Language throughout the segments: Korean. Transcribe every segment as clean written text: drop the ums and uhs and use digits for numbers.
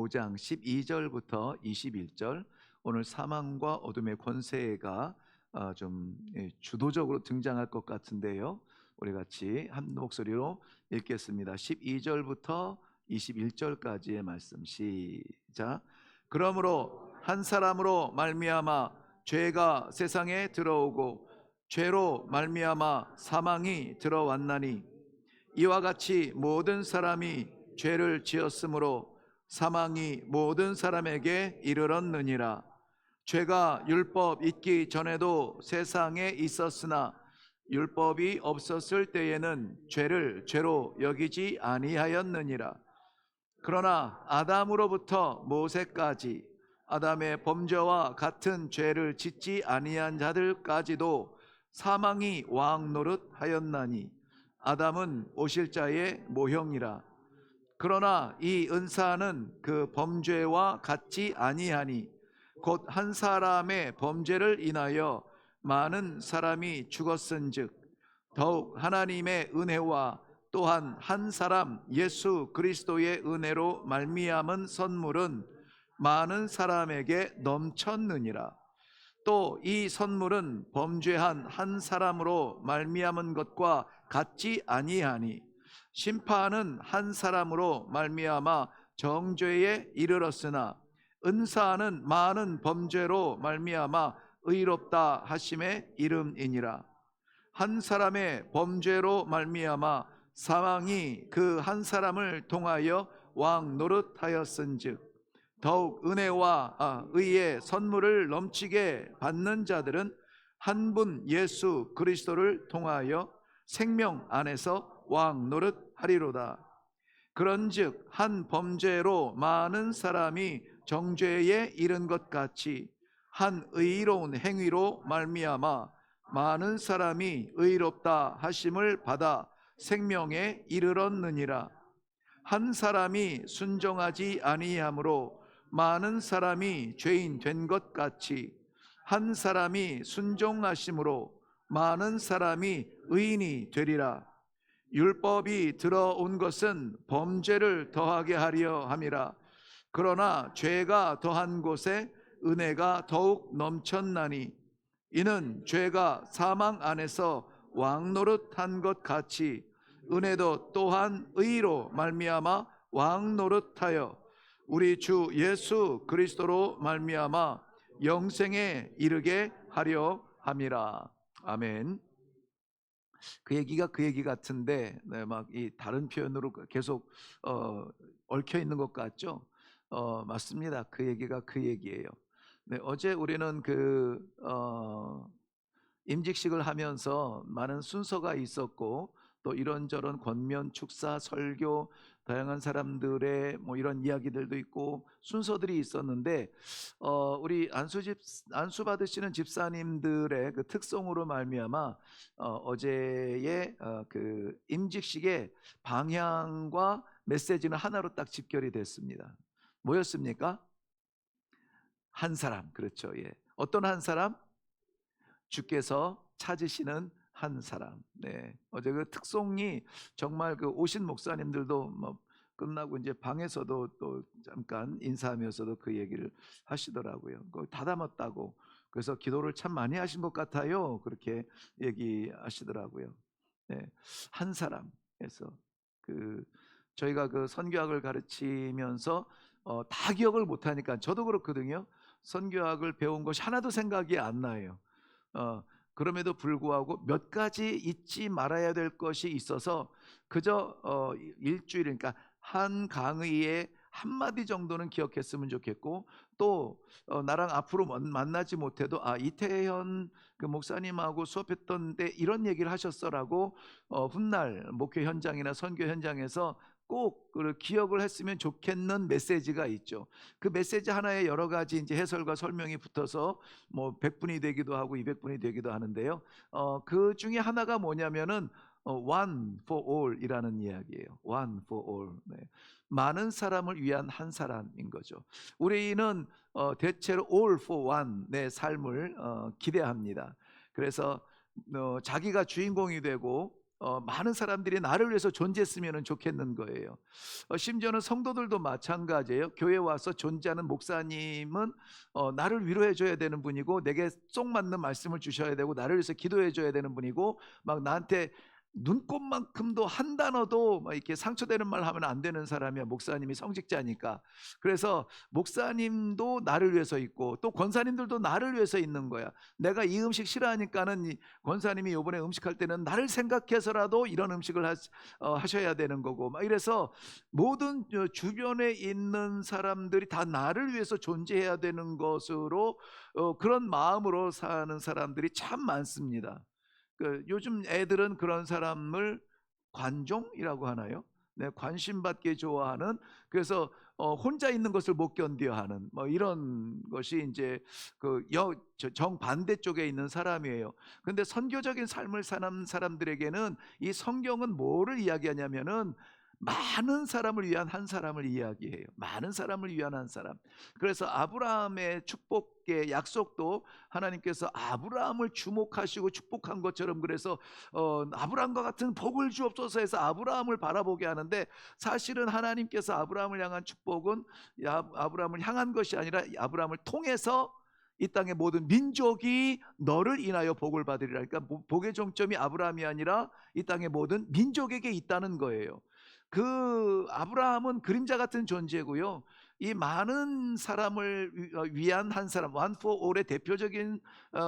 5장 12절부터 21절, 오늘 사망과 어둠의 권세가 좀 주도적으로 등장할 것 같은데요. 우리 같이 한 목소리로 읽겠습니다. 12절부터 21절까지의 말씀 시작. 그러므로 한 사람으로 말미암아 죄가 세상에 들어오고 죄로 말미암아 사망이 들어왔나니 이와 같이 모든 사람이 죄를 지었으므로 사망이 모든 사람에게 이르렀느니라. 죄가 율법 있기 전에도 세상에 있었으나 율법이 없었을 때에는 죄를 죄로 여기지 아니하였느니라. 그러나 아담으로부터 모세까지 아담의 범죄와 같은 죄를 짓지 아니한 자들까지도 사망이 왕 노릇하였나니 아담은 오실 자의 모형이라. 그러나 이 은사는 그 범죄와 같지 아니하니 곧 한 사람의 범죄를 인하여 많은 사람이 죽었은즉 더욱 하나님의 은혜와 또한 한 사람 예수 그리스도의 은혜로 말미암은 선물은 많은 사람에게 넘쳤느니라. 또 이 선물은 범죄한 한 사람으로 말미암은 것과 같지 아니하니 심판은 한 사람으로 말미암아 정죄에 이르렀으나 은사는 많은 범죄로 말미암아 의롭다 하심의 이름이니라. 한 사람의 범죄로 말미암아 사망이 그 한 사람을 통하여 왕 노릇하였은즉 더욱 은혜와 의의 선물을 넘치게 받는 자들은 한 분 예수 그리스도를 통하여 생명 안에서 왕 노릇하리로다. 그런즉 한 범죄로 많은 사람이 정죄에 이른 것 같이 한 의로운 행위로 말미암아 많은 사람이 의롭다 하심을 받아 생명에 이르렀느니라. 한 사람이 순종하지 아니함으로 많은 사람이 죄인 된 것 같이 한 사람이 순종하심으로 많은 사람이 의인이 되리라. 율법이 들어온 것은 범죄를 더하게 하려 함이라. 그러나 죄가 더한 곳에 은혜가 더욱 넘쳤나니 이는 죄가 사망 안에서 왕노릇한 것 같이 은혜도 또한 의로 말미암아 왕노릇하여 우리 주 예수 그리스도로 말미암아 영생에 이르게 하려 함이라. 아멘. 그 얘기가 그 얘기 같은데 막 이 다른 표현으로 계속 얽혀 있는 것 같죠? 맞습니다. 그 얘기가 그 얘기예요. 네, 어제 우리는 임직식을 하면서 많은 순서가 있었고 또 이런저런 권면, 축사, 설교, 다양한 사람들의 뭐 이런 이야기들도 있고 순서들이 있었는데 우리 안수 받으시는 집사님들의 그 특성으로 말미암아 어제의 그 임직식의 방향과 메시지는 하나로 딱 집결이 됐습니다. 뭐였습니까? 한 사람, 그렇죠. 예. 어떤 한 사람? 주께서 찾으시는 한 사람. 네. 어제 그 특송이 정말 그 오신 목사님들도 뭐 끝나고 이제 방에서도 또 잠깐 인사하면서도 그 얘기를 하시더라고요. 그거 다 담았다고. 그래서 기도를 참 많이 하신 것 같아요. 그렇게 얘기하시더라고요. 네. 한 사람에서 그 저희가 그 선교학을 가르치면서 다 기억을 못 하니까 저도 그렇거든요. 선교학을 배운 것이 하나도 생각이 안 나요. 그럼에도 불구하고 몇 가지 잊지 말아야 될 것이 있어서 그저 일주일, 그러니까 한 강의에 한마디 정도는 기억했으면 좋겠고 또 나랑 앞으로 만나지 못해도 이태현 그 목사님하고 수업했던 때 이런 얘기를 하셨어라고 훗날 목회 현장이나 선교 현장에서 꼭 기억을 했으면 좋겠는 메시지가 있죠. 그 메시지 하나에 여러 가지 이제 해설과 설명이 붙어서 뭐 100분이 되기도 하고 200분이 되기도 하는데요. 그 중에 하나가 뭐냐면은 one for all이라는 이야기예요. one for all. 네. 많은 사람을 위한 한 사람인 거죠. 우리는 대체로 all for one의 삶을 기대합니다. 그래서 자기가 주인공이 되고 많은 사람들이 나를 위해서 존재했으면 좋겠는 거예요. 심지어는 성도들도 마찬가지예요. 교회 와서 존재하는 목사님은 나를 위로해 줘야 되는 분이고, 내게 쏙 맞는 말씀을 주셔야 되고, 나를 위해서 기도해 줘야 되는 분이고, 막 나한테 눈꼽만큼도 한 단어도 막 이렇게 상처되는 말 하면 안 되는 사람이야. 목사님이 성직자니까. 그래서 목사님도 나를 위해서 있고, 또 권사님들도 나를 위해서 있는 거야. 내가 이 음식 싫어하니까는 이 권사님이 요번에 음식할 때는 나를 생각해서라도 이런 음식을 하셔야 되는 거고, 막 이래서 모든 주변에 있는 사람들이 다 나를 위해서 존재해야 되는 것으로, 그런 마음으로 사는 사람들이 참 많습니다. 요즘 애들은 그런 사람을 관종이라고 하나요? 네, 관심받기 좋아하는, 그래서 혼자 있는 것을 못 견뎌하는 뭐 이런 것이 이제 정반대 쪽에 있는 사람이에요. 근데 선교적인 삶을 사는 사람들에게는 이 성경은 뭐를 이야기하냐면은 많은 사람을 위한 한 사람을 이야기해요. 많은 사람을 위한 한 사람. 그래서 아브라함의 축복의 약속도 하나님께서 아브라함을 주목하시고 축복한 것처럼, 그래서 아브라함과 같은 복을 주옵소서 해서 아브라함을 바라보게 하는데, 사실은 하나님께서 아브라함을 향한 축복은 아브라함을 향한 것이 아니라 아브라함을 통해서 이 땅의 모든 민족이 너를 인하여 복을 받으리라. 그러니까 복의 종점이 아브라함이 아니라 이 땅의 모든 민족에게 있다는 거예요. 그 아브라함은 그림자 같은 존재고요. 이 많은 사람을 위한 한 사람, one for all의 대표적인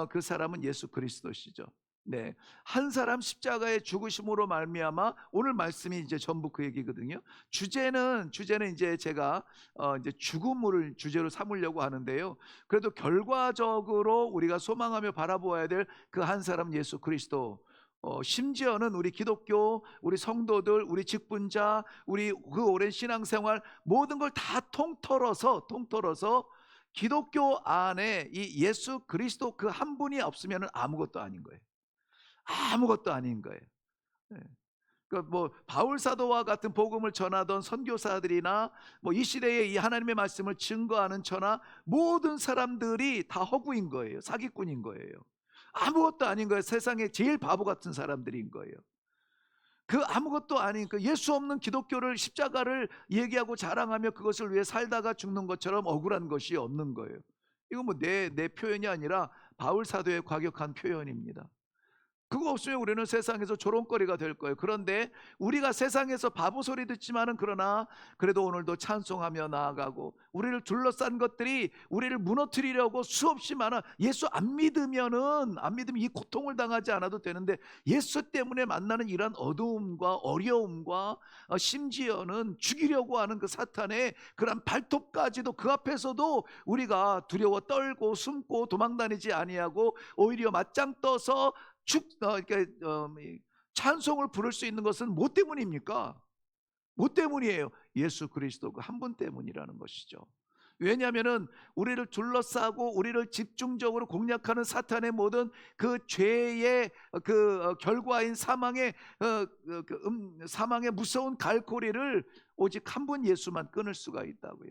그 사람은 예수 그리스도시죠. 네, 한 사람 십자가의 죽으심으로 말미암아, 오늘 말씀이 이제 전부 그 얘기거든요. 주제는 이제 제가 이제 죽음을 주제로 삼으려고 하는데요. 그래도 결과적으로 우리가 소망하며 바라보아야 될 그 한 사람 예수 그리스도. 심지어는 우리 기독교, 우리 성도들, 우리 직분자, 우리 그 오랜 신앙생활 모든 걸 다 통틀어서 기독교 안에 이 예수 그리스도 그 한 분이 없으면 아무것도 아닌 거예요. 아무것도 아닌 거예요. 네. 뭐 바울 사도와 같은 복음을 전하던 선교사들이나 뭐 이 시대에 이 하나님의 말씀을 증거하는 저나 모든 사람들이 다 허구인 거예요. 사기꾼인 거예요. 아무것도 아닌 거예요. 세상에 제일 바보 같은 사람들인 거예요. 그 아무것도 아닌 그 예수 없는 기독교를, 십자가를 얘기하고 자랑하며 그것을 위해 살다가 죽는 것처럼 억울한 것이 없는 거예요. 이거 뭐 내 표현이 아니라 바울 사도의 과격한 표현입니다. 그거 없으면 우리는 세상에서 조롱거리가 될 거예요. 그런데 우리가 세상에서 바보 소리 듣지만은, 그러나 그래도 오늘도 찬송하며 나아가고, 우리를 둘러싼 것들이 우리를 무너뜨리려고 수없이 많아. 예수 안 믿으면 이 고통을 당하지 않아도 되는데, 예수 때문에 만나는 이런 어두움과 어려움과 심지어는 죽이려고 하는 그 사탄의 그런 발톱까지도, 그 앞에서도 우리가 두려워 떨고 숨고 도망다니지 아니하고 오히려 맞짱 떠서 찬송을 부를 수 있는 것은 뭐 때문입니까? 뭐 때문이에요? 예수 그리스도 그 한 분 때문이라는 것이죠. 왜냐하면 우리를 둘러싸고 우리를 집중적으로 공략하는 사탄의 모든 그 죄의 그 결과인 사망의 무서운 갈고리를 오직 한 분 예수만 끊을 수가 있다고요.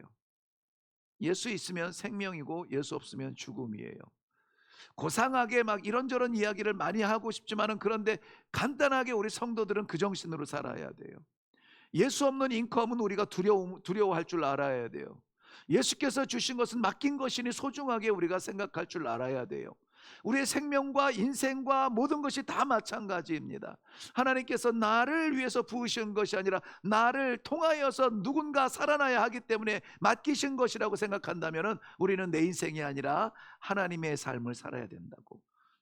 예수 있으면 생명이고 예수 없으면 죽음이에요. 고상하게 막 이런저런 이야기를 많이 하고 싶지만은, 그런데 간단하게 우리 성도들은 그 정신으로 살아야 돼요. 예수 없는 인컴은 우리가 두려워할 줄 알아야 돼요. 예수께서 주신 것은 맡긴 것이니 소중하게 우리가 생각할 줄 알아야 돼요. 우리의 생명과 인생과 모든 것이 다 마찬가지입니다. 하나님께서 나를 위해서 부으신 것이 아니라 나를 통하여서 누군가 살아나야 하기 때문에 맡기신 것이라고 생각한다면 우리는 내 인생이 아니라 하나님의 삶을 살아야 된다고.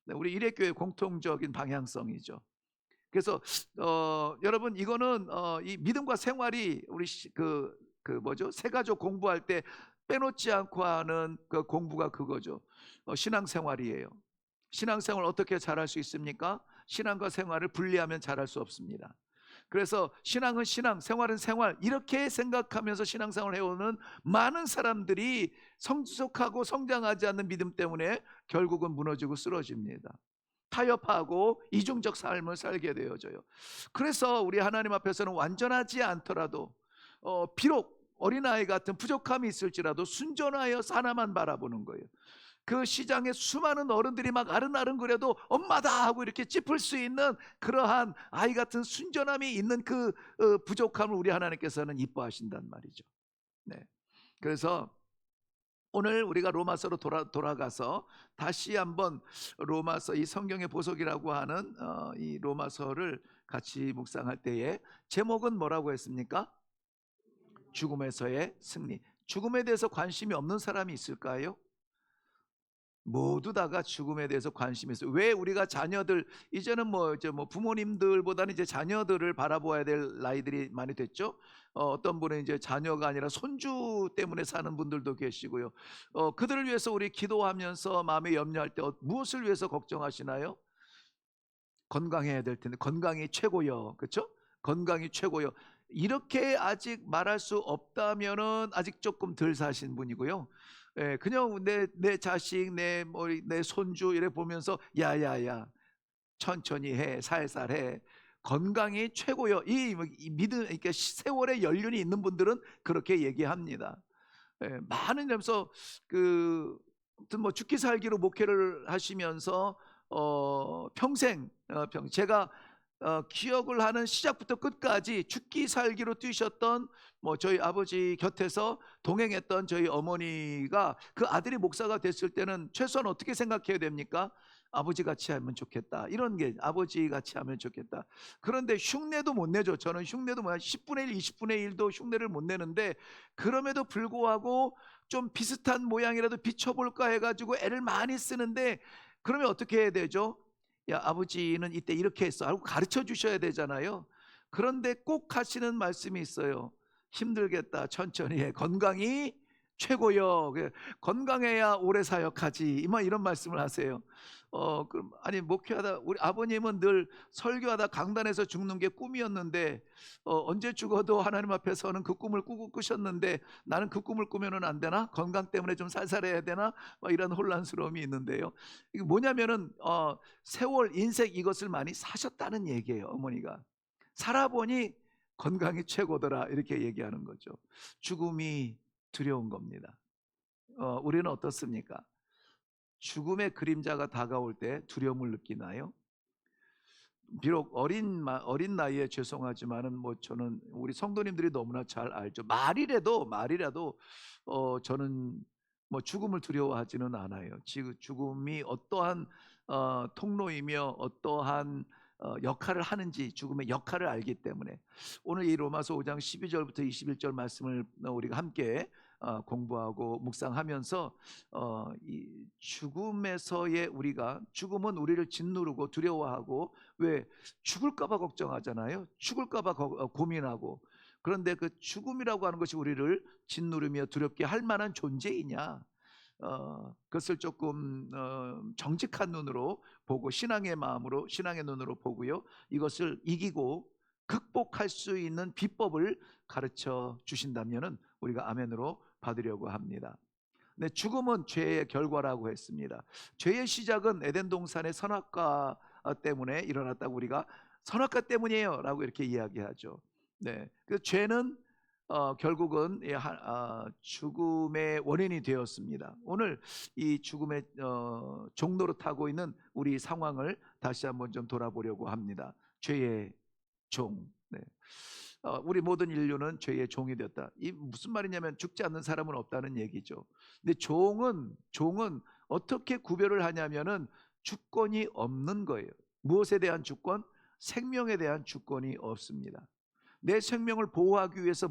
우리 일회교회 공통적인 방향성이죠. 그래서 여러분, 이거는 이 믿음과 생활이 우리 새가족 공부할 때 빼놓지 않고 하는 그 공부가 그거죠. 신앙생활이에요. 신앙생활 어떻게 잘할 수 있습니까? 신앙과 생활을 분리하면 잘할 수 없습니다. 그래서 신앙은 신앙, 생활은 생활, 이렇게 생각하면서 신앙생활을 해오는 많은 사람들이 성숙하고 성장하지 않는 믿음 때문에 결국은 무너지고 쓰러집니다. 타협하고 이중적 삶을 살게 되어져요. 그래서 우리 하나님 앞에서는 완전하지 않더라도 비록 어린아이 같은 부족함이 있을지라도 순전하여 하나만 바라보는 거예요. 그 시장에 수많은 어른들이 막 아른아른거려도 엄마다 하고 이렇게 짚을 수 있는 그러한 아이 같은 순전함이 있는 그 부족함을 우리 하나님께서는 이뻐하신단 말이죠. 네. 그래서 오늘 우리가 로마서로 돌아가서 다시 한번 로마서, 이 성경의 보석이라고 하는 이 로마서를 같이 묵상할 때에 제목은 뭐라고 했습니까? 죽음에서의 승리. 죽음에 대해서 관심이 없는 사람이 있을까요? 모두 다가 죽음에 대해서 관심이 있어요. 왜 우리가 자녀들, 이제는 이제 부모님들보다는 이제 자녀들을 바라보아야 될 나이들이 많이 됐죠. 어떤 분은 이제 자녀가 아니라 손주 때문에 사는 분들도 계시고요. 그들을 위해서 우리 기도하면서 마음에 염려할 때 무엇을 위해서 걱정하시나요? 건강해야 될 텐데, 건강이 최고요. 그렇죠? 건강이 최고요. 이렇게 아직 말할 수 없다면은 아직 조금 덜 사신 분이고요. 예, 그냥 내 자식, 내 손주 이래 보면서 야야야 천천히 해, 살살 해. 건강이 최고요. 이 믿음, 그러니까 세월의 연륜이 있는 분들은 그렇게 얘기합니다. 예, 많은 점에서 아무튼 죽기 살기로 목회를 하시면서 평생 제가 기억을 하는 시작부터 끝까지 죽기 살기로 뛰셨던 저희 아버지 곁에서 동행했던 저희 어머니가 그 아들이 목사가 됐을 때는 최소한 어떻게 생각해야 됩니까? 아버지 같이 하면 좋겠다. 이런 게 아버지 같이 하면 좋겠다. 그런데 흉내도 못 내죠. 저는 흉내도 10분의 1, 20분의 1도 흉내를 못 내는데, 그럼에도 불구하고 좀 비슷한 모양이라도 비춰볼까 해가지고 애를 많이 쓰는데, 그러면 어떻게 해야 되죠? 야, 아버지는 이때 이렇게 했어 하고 가르쳐 주셔야 되잖아요. 그런데 꼭 하시는 말씀이 있어요. 힘들겠다, 천천히 해. 건강이 최고요. 건강해야 오래 사역하지. 이런 말씀을 하세요. 그럼 아니, 목회하다 우리 아버님은 늘 설교하다 강단에서 죽는 게 꿈이었는데 언제 죽어도 하나님 앞에서는 그 꿈을 꾸고 꾸셨는데 나는 그 꿈을 꾸면은 안 되나? 건강 때문에 좀 살살해야 되나? 이런 혼란스러움이 있는데요. 이게 뭐냐면은 세월, 인생 이것을 많이 사셨다는 얘기예요. 어머니가 살아보니 건강이 최고더라 이렇게 얘기하는 거죠. 죽음이 두려운 겁니다. 우리는 어떻습니까? 죽음의 그림자가 다가올 때 두려움을 느끼나요? 비록 어린 나이에 죄송하지만은 저는 우리 성도님들이 너무나 잘 알죠. 말이라도 저는 죽음을 두려워하지는 않아요. 죽음이 어떠한 통로이며 어떠한 역할을 하는지, 죽음의 역할을 알기 때문에 오늘 이 로마서 5장 12절부터 21절 말씀을 우리가 함께 공부하고 묵상하면서 이 죽음에서의 우리가, 죽음은 우리를 짓누르고 두려워하고, 왜? 죽을까봐 걱정하잖아요. 죽을까봐 고민하고. 그런데 그 죽음이라고 하는 것이 우리를 짓누르며 두렵게 할 만한 존재이냐? 그것을 조금 정직한 눈으로 보고, 신앙의 마음으로, 신앙의 눈으로 보고요, 이것을 이기고 극복할 수 있는 비법을 가르쳐 주신다면은 우리가 아멘으로 받으려고 합니다. 네, 죽음은 죄의 결과라고 했습니다. 죄의 시작은 에덴 동산의 선악과 때문에 일어났다고 우리가 선악과 때문이에요 라고 이렇게 이야기하죠. 네, 그 죄는 결국은 죽음의 원인이 되었습니다. 오늘 이 죽음의 종로로 타고 있는 우리 상황을 다시 한번 좀 돌아보려고 합니다. 죄의 종. 네. 우리 모든 인류는 죄의 종이 되었다. 이 무슨 말이냐면 죽지 않는 사람은 없다는 얘기죠. 근데 종은 어떻게 구별을 하냐면은 주권이 없는 거예요. 무엇에 대한 주권? 생명에 대한 주권이 없습니다. 내 생명을 보호하기 위해서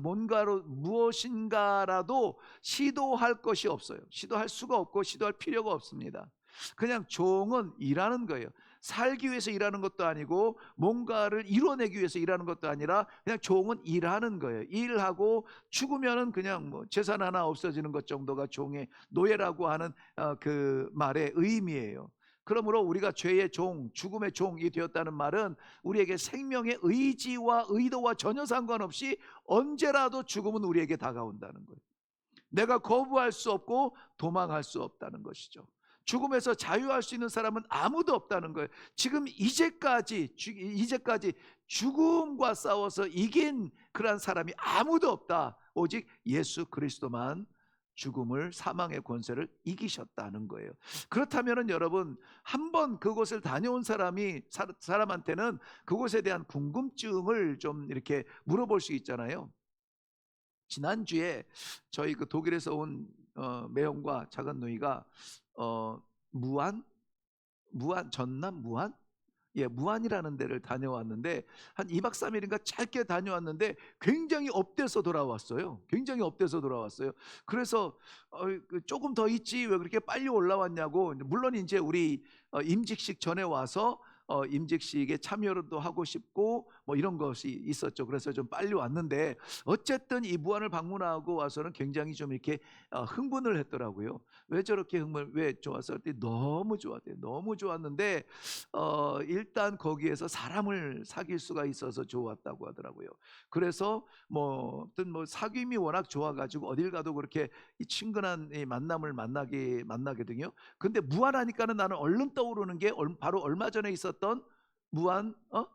무엇인가라도 시도할 것이 없어요. 시도할 수가 없고 시도할 필요가 없습니다. 그냥 종은 일하는 거예요. 살기 위해서 일하는 것도 아니고 뭔가를 이뤄내기 위해서 일하는 것도 아니라 그냥 종은 일하는 거예요. 일하고 죽으면은 그냥 재산 하나 없어지는 것 정도가 종의 노예라고 하는 그 말의 의미예요. 그러므로 우리가 죄의 종, 죽음의 종이 되었다는 말은 우리에게 생명의 의지와 의도와 전혀 상관없이 언제라도 죽음은 우리에게 다가온다는 거예요. 내가 거부할 수 없고 도망할 수 없다는 것이죠. 죽음에서 자유할 수 있는 사람은 아무도 없다는 거예요. 지금 이제까지 죽음과 싸워서 이긴 그런 사람이 아무도 없다. 오직 예수 그리스도만 죽음을, 사망의 권세를 이기셨다는 거예요. 그렇다면은 여러분, 한번 그곳을 다녀온 사람한테는 그곳에 대한 궁금증을 좀 이렇게 물어볼 수 있잖아요. 지난주에 저희 그 독일에서 온 매형과 작은 누이가 무안, 전남 무안, 무안이라는 데를 다녀왔는데 한 2박 3일인가 짧게 다녀왔는데 굉장히 업돼서 돌아왔어요. 굉장히 업돼서 돌아왔어요. 그래서 조금 더 있지 왜 그렇게 빨리 올라왔냐고. 물론 이제 우리 임직식 전에 와서 임직식에 참여도 하고 싶고 뭐 이런 것이 있었죠. 그래서 좀 빨리 왔는데 어쨌든 이 무안을 방문하고 와서는 굉장히 좀 이렇게 흥분을 했더라고요. 왜 저렇게 왜 좋았어? 그랬더니 너무 좋았대요. 너무 좋았는데 일단 거기에서 사람을 사귈 수가 있어서 좋았다고 하더라고요. 그래서 뭐 사귐이 워낙 좋아가지고 어딜 가도 그렇게 이 친근한 이 만남을 만나거든요. 근데 무안하니까는 나는 얼른 떠오르는 게 바로 얼마 전에 있었던 무안 어?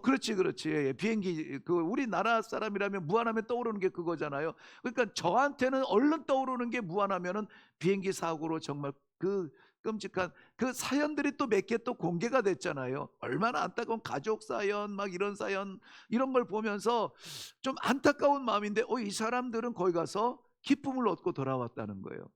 그렇지, 그렇지. 예, 비행기, 우리나라 사람이라면 무한하면 떠오르는 게 그거잖아요. 그러니까 저한테는 얼른 떠오르는 게 무한하면은 비행기 사고로 정말 그 끔찍한 그 사연들이 또 몇 개 또 공개가 됐잖아요. 얼마나 안타까운 가족 사연, 막 이런 사연, 이런 걸 보면서 좀 안타까운 마음인데, 이 사람들은 거기 가서 기쁨을 얻고 돌아왔다는 거예요.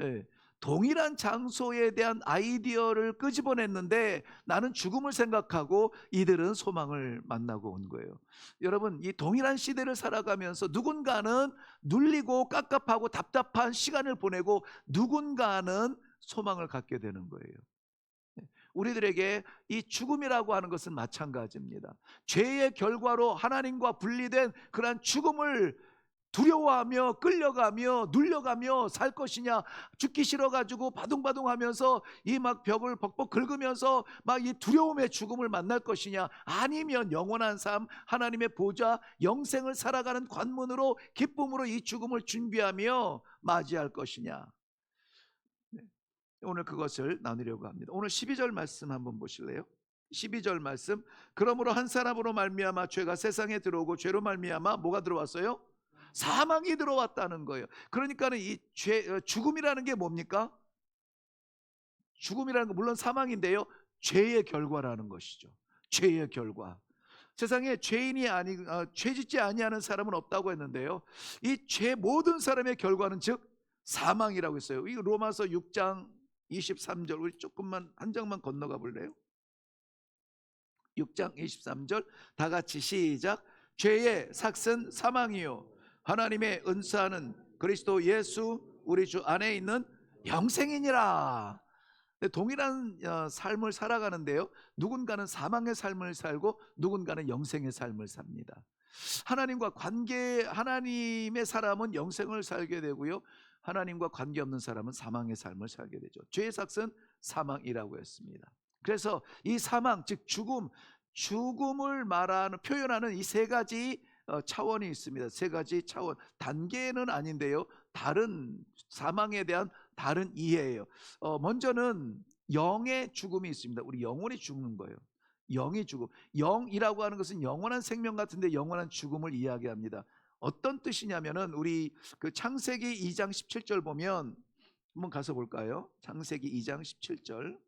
예. 동일한 장소에 대한 아이디어를 끄집어냈는데 나는 죽음을 생각하고 이들은 소망을 만나고 온 거예요. 여러분, 이 동일한 시대를 살아가면서 누군가는 눌리고 깝깝하고 답답한 시간을 보내고 누군가는 소망을 갖게 되는 거예요. 우리들에게 이 죽음이라고 하는 것은 마찬가지입니다. 죄의 결과로 하나님과 분리된 그러한 죽음을 두려워하며 끌려가며 눌려가며 살 것이냐, 죽기 싫어가지고 바둥바둥하면서 이 막 벽을 벅벅 긁으면서 막 이 두려움의 죽음을 만날 것이냐, 아니면 영원한 삶, 하나님의 보좌, 영생을 살아가는 관문으로 기쁨으로 이 죽음을 준비하며 맞이할 것이냐. 네. 오늘 그것을 나누려고 합니다. 오늘 12절 말씀 한번 보실래요? 12절 말씀. 그러므로 한 사람으로 말미암아 죄가 세상에 들어오고 죄로 말미암아 뭐가 들어왔어요? 사망이 들어왔다는 거예요. 그러니까는 이 죽음이라는 게 뭡니까? 죽음이라는 건 물론 사망인데요, 죄의 결과라는 것이죠. 죄의 결과. 세상에 죄 짓지 아니하는 사람은 없다고 했는데요, 이 죄 모든 사람의 결과는 즉 사망이라고 했어요. 이 로마서 6장 23절, 우리 조금만 한 장만 건너가 볼래요? 6장 23절 다 같이 시작. 죄의 삭은 사망이요 하나님의 은사는 그리스도 예수 우리 주 안에 있는 영생이니라. 동일한 삶을 살아가는데요, 누군가는 사망의 삶을 살고 누군가는 영생의 삶을 삽니다. 하나님과 하나님의 사람은 영생을 살게 되고요, 하나님과 관계없는 사람은 사망의 삶을 살게 되죠. 죄의 삭은 사망이라고 했습니다. 그래서 이 사망, 즉 죽음을 표현하는 이 세 가지 차원이 있습니다. 세 가지 차원, 단계는 아닌데요, 다른 사망에 대한 다른 이해예요. 먼저는 영의 죽음이 있습니다. 우리 영혼이 죽는 거예요. 영이 죽음. 영이라고 하는 것은 영원한 생명 같은데 영원한 죽음을 이야기합니다. 어떤 뜻이냐면은 우리 그 창세기 2장 17절 보면 한번 가서 볼까요? 창세기 2장 17절.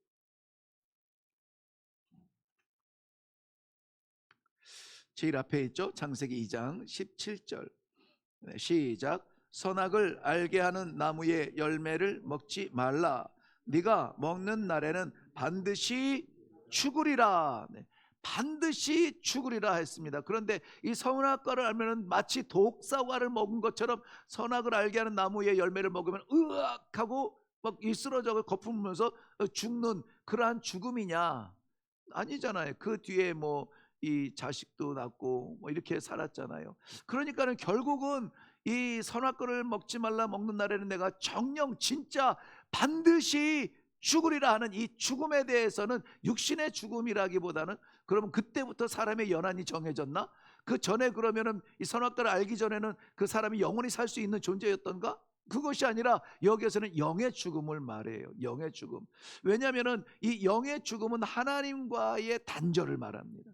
제일 앞에 있죠? 창세기 2장 17절. 네, 시작. 선악을 알게 하는 나무의 열매를 먹지 말라. 네가 먹는 날에는 반드시 죽으리라. 네, 반드시 죽으리라 했습니다. 그런데 이 선악과를 알면은 마치 독사과를 먹은 것처럼 선악을 알게 하는 나무의 열매를 먹으면 으악 하고 막 쓰러져 거품으면서 죽는 그러한 죽음이냐? 아니잖아요. 그 뒤에 뭐 이 자식도 낳고 뭐 이렇게 살았잖아요. 그러니까는 결국은 이 선악과를 먹지 말라, 먹는 날에는 내가 정령 진짜 반드시 죽으리라 하는 이 죽음에 대해서는 육신의 죽음이라기보다는, 그러면 그때부터 사람의 연한이 정해졌나? 그 전에 그러면은 이 선악과를 알기 전에는 그 사람이 영원히 살 수 있는 존재였던가? 그것이 아니라 여기에서는 영의 죽음을 말해요. 영의 죽음. 왜냐하면은 이 영의 죽음은 하나님과의 단절을 말합니다.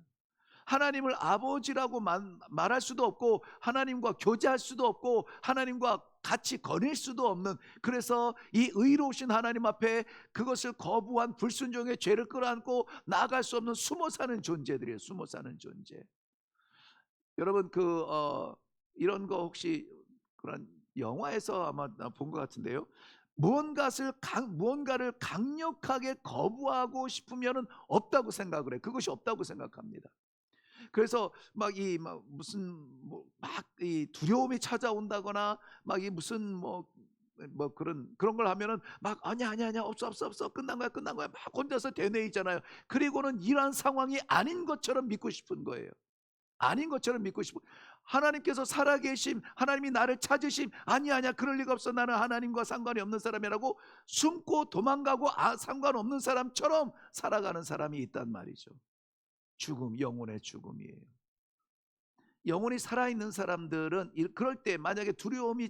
하나님을 아버지라고 말할 수도 없고 하나님과 교제할 수도 없고 하나님과 같이 거닐 수도 없는, 그래서 이 의로우신 하나님 앞에 그것을 거부한 불순종의 죄를 끌어안고 나아갈 수 없는 숨어 사는 존재들이에요. 숨어 사는 존재. 여러분 이런 거 혹시 그런 영화에서 아마 본 것 같은데요. 무언가를 강력하게 거부하고 싶으면은 없다고 생각을 해. 그것이 없다고 생각합니다. 그래서 막 무슨 막 이 두려움이 찾아온다거나 막 이 무슨 그런 걸 하면은 막 아니야 아니야 아니야 없어 끝난 거야 막 혼자서 되뇌이잖아요. 그리고는 이러한 상황이 아닌 것처럼 믿고 싶은 거예요. 아닌 것처럼 믿고 싶은, 하나님께서 살아계심, 하나님이 나를 찾으심, 아니야 아니야 그럴 리가 없어, 나는 하나님과 상관이 없는 사람이라고 숨고 도망가고 상관없는 사람처럼 살아가는 사람이 있단 말이죠. 죽음, 영혼의 죽음이에요. 영혼이 살아있는 사람들은 그럴 때 만약에 두려움이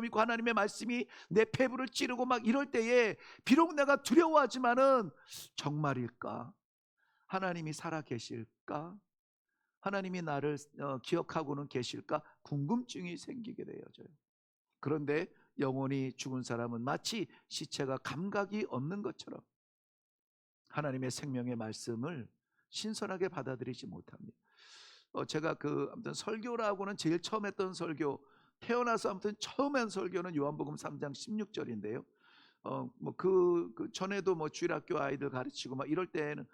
있고 하나님의 말씀이 내 폐부를 찌르고 막 이럴 때에 비록 내가 두려워하지만은 정말일까? 하나님이 살아계실까? 하나님이 나를 기억하고는 계실까? 궁금증이 생기게 되어져요. 그런데 영혼이 죽은 사람은 마치 시체가 감각이 없는 것처럼 하나님의 생명의 말씀을 신선하게 받아들이지 못합니다. 제가 아무튼 설교라고는 제일 처음 했던 설교, 태어나서 아무튼 처음 한 설교는 요한복음 3장 16절인데요. 그 전에도 주일학교 아이들 가르치고 막 이럴 때는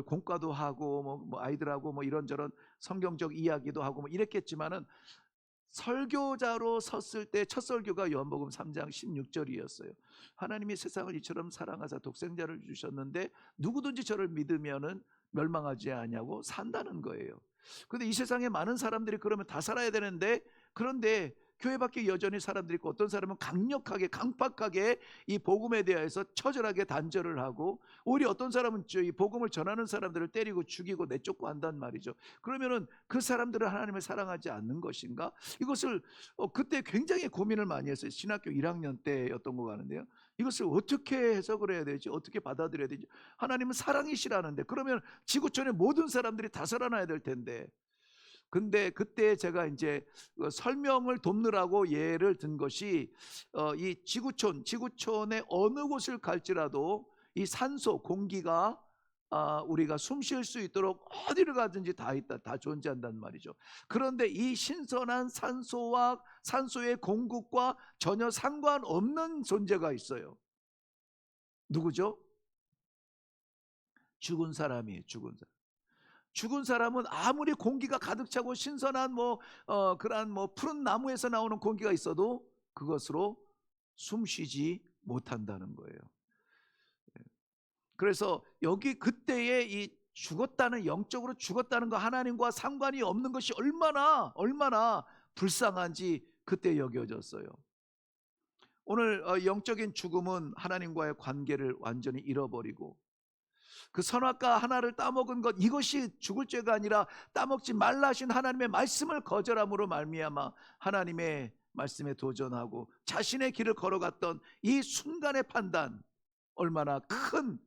공과도 하고 아이들하고 이런저런 성경적 이야기도 하고 이랬겠지만은 설교자로 섰을 때 첫 설교가 요한복음 3장 16절이었어요. 하나님이 세상을 이처럼 사랑하사 독생자를 주셨는데 누구든지 저를 믿으면은 멸망하지 아니하고 산다는 거예요. 그런데 이 세상에 많은 사람들이 그러면 다 살아야 되는데, 그런데 교회 밖에 여전히 사람들이 있고 어떤 사람은 강력하게 강팍하게 이 복음에 대해서 처절하게 단절을 하고, 오히려 어떤 사람은 이 복음을 전하는 사람들을 때리고 죽이고 내쫓고 한단 말이죠. 그러면은 그 사람들은 하나님을 사랑하지 않는 것인가? 이것을 그때 굉장히 고민을 많이 했어요. 신학교 1학년 때였던 것 같은데요. 이것을 어떻게 해석을 해야 되지? 어떻게 받아들여야 되지? 하나님은 사랑이시라는데 그러면 지구촌의 모든 사람들이 다 살아나야 될 텐데. 근데 그때 제가 이제 설명을 돕느라고 예를 든 것이 이 지구촌의 어느 곳을 갈지라도 이 산소, 공기가 우리가 숨 쉴 수 있도록 어디를 가든지 다 있다, 다 존재한단 말이죠. 그런데 이 신선한 산소의 공급과 전혀 상관없는 존재가 있어요. 누구죠? 죽은 사람이에요. 죽은 사람은 아무리 공기가 가득 차고 신선한 그러한 푸른 나무에서 나오는 공기가 있어도 그것으로 숨 쉬지 못한다는 거예요. 그래서 여기 그때의 이 죽었다는, 영적으로 죽었다는 거, 하나님과 상관이 없는 것이 얼마나 불쌍한지 그때 여겨졌어요. 오늘 영적인 죽음은 하나님과의 관계를 완전히 잃어버리고 그 선악과 하나를 따먹은 것, 이것이 죽을 죄가 아니라 따먹지 말라 하신 하나님의 말씀을 거절함으로 말미암아 하나님의 말씀에 도전하고 자신의 길을 걸어갔던 이 순간의 판단, 얼마나 큰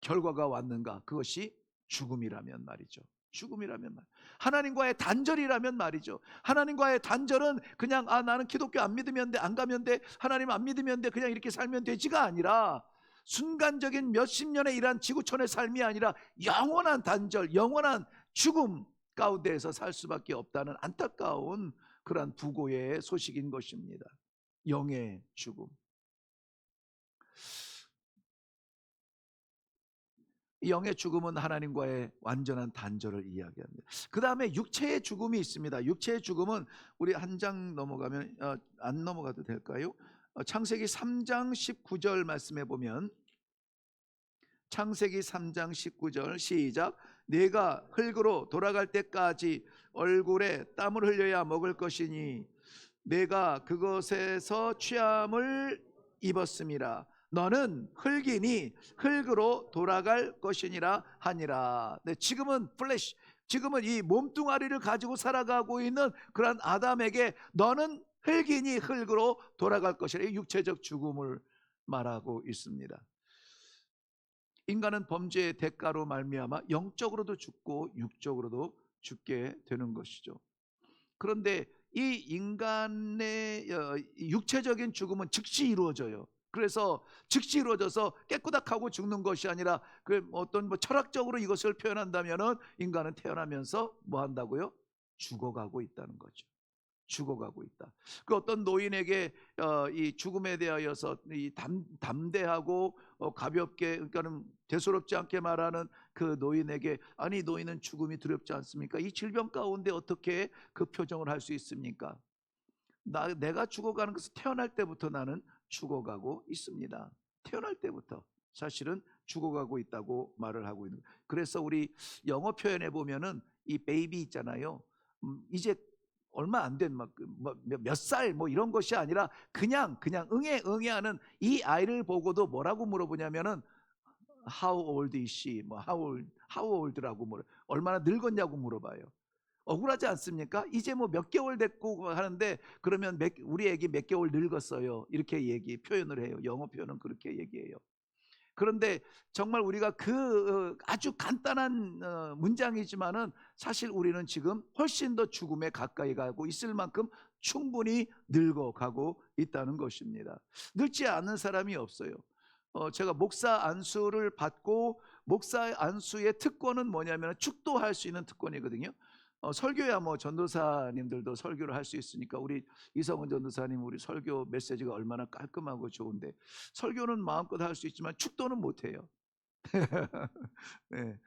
결과가 왔는가. 그것이 죽음이라면 말이죠. 죽음이라면 말. 하나님과의 단절이라면 말이죠. 하나님과의 단절은 그냥 나는 기독교 안 믿으면 돼, 안 가면 돼, 하나님 안 믿으면 돼, 그냥 이렇게 살면 되지가 아니라 순간적인 몇십 년의 이러한 지구촌의 삶이 아니라 영원한 단절, 영원한 죽음 가운데에서 살 수밖에 없다는 안타까운 그러한 부고의 소식인 것입니다. 영의 죽음. 이 영의 죽음은 하나님과의 완전한 단절을 이야기합니다. 그 다음에 육체의 죽음이 있습니다. 육체의 죽음은 우리 한 장 넘어가면 안 넘어가도 될까요? 창세기 3장 19절 말씀해 보면, 창세기 3장 19절 시작. 내가 흙으로 돌아갈 때까지 얼굴에 땀을 흘려야 먹을 것이니 내가 그것에서 취함을 입었음이라. 너는 흙이니 흙으로 돌아갈 것이니라 하니라. 네, 지금은 플래시, 지금은 이 몸뚱아리를 가지고 살아가고 있는 그런 아담에게 너는 흙이니 흙으로 돌아갈 것이라, 육체적 죽음을 말하고 있습니다. 인간은 범죄의 대가로 말미암아 영적으로도 죽고 육적으로도 죽게 되는 것이죠. 그런데 이 인간의 육체적인 죽음은 즉시 이루어져요. 그래서 즉시 이루어져서 깨꾸닥하고 죽는 것이 아니라 그 어떤 철학적으로 이것을 표현한다면은 인간은 태어나면서 뭐 한다고요? 죽어가고 있다는 거죠. 죽어가고 있다. 그 어떤 노인에게 이 죽음에 대하여서 이 담대하고 가볍게, 그러니까는 대수롭지 않게 말하는 그 노인에게, 아니 노인은 죽음이 두렵지 않습니까? 이 질병 가운데 어떻게 그 표정을 할 수 있습니까? 내가 죽어가는 것은 태어날 때부터 나는 죽어가고 있습니다. 태어날 때부터 사실은 죽어가고 있다고 말을 하고 있는 거예요. 그래서 우리 영어 표현에 보면은 이 베이비 있잖아요. 이제 얼마 안 된 몇 살 뭐 이런 것이 아니라 그냥 응애하는 이 아이를 보고도 뭐라고 물어보냐면은 how old is she? 뭐 how old라고 물어. 얼마나 늙었냐고 물어봐요. 억울하지 않습니까? 이제 뭐 몇 개월 됐고 하는데, 그러면 우리 애기 몇 개월 늙었어요, 이렇게 표현을 해요. 영어 표현은 그렇게 얘기해요. 그런데 정말 우리가 그 아주 간단한 문장이지만은 사실 우리는 지금 훨씬 더 죽음에 가까이 가고 있을 만큼 충분히 늙어가고 있다는 것입니다. 늙지 않는 사람이 없어요. 제가 목사 안수를 받고, 목사 안수의 특권은 뭐냐면 축도할 수 있는 특권이거든요. 설교야 뭐 전도사님들도 설교를 할 수 있으니까, 우리 이성은 전도사님 우리 설교 메시지가 얼마나 깔끔하고 좋은데, 설교는 마음껏 할 수 있지만 축도는 못해요. 네.